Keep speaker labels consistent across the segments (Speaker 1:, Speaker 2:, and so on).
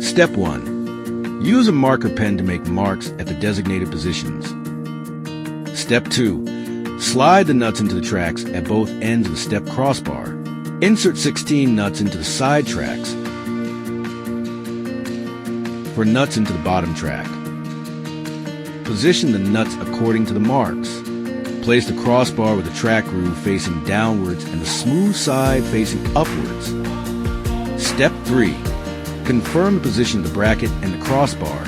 Speaker 1: Step 1. Use a marker pen to make marks at the designated positions. Step 2. Slide the nuts into the tracks at both ends of the step crossbar. Insert 16 nuts into the side tracks for nuts into the bottom track. Position the nuts according to the marks. Place the crossbar with the track groove facing downwards and the smooth side facing upwards. Step 3. Confirm the position of the bracket and the crossbar.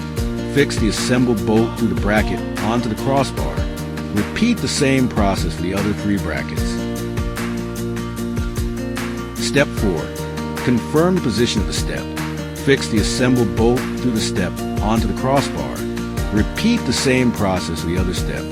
Speaker 1: Fix the assembled bolt through the bracket onto the crossbar. Repeat the same process for the other 3 brackets. Step 4. Confirm the position of the step. Fix the assembled bolt through the step onto the crossbar. Repeat the same process for the other step.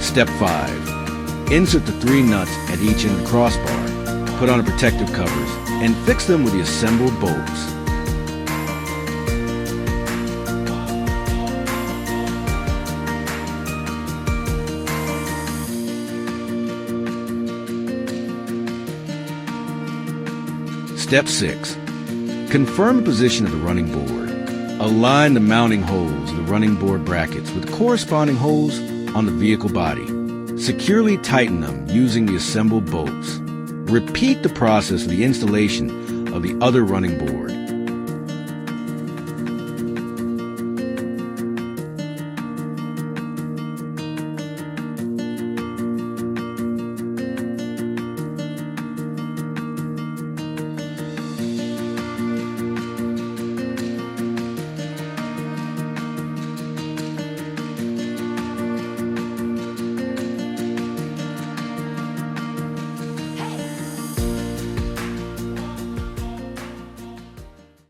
Speaker 1: Step 5. Insert the 3 nuts at each end of the crossbar. Put on protective covers and fix them with the assembled bolts. Step 6. Confirm the position of the running board. Align the mounting holes of the running board brackets with the corresponding holes on the vehicle body. Securely tighten them using the assembled bolts. Repeat the process for the installation of the other running board.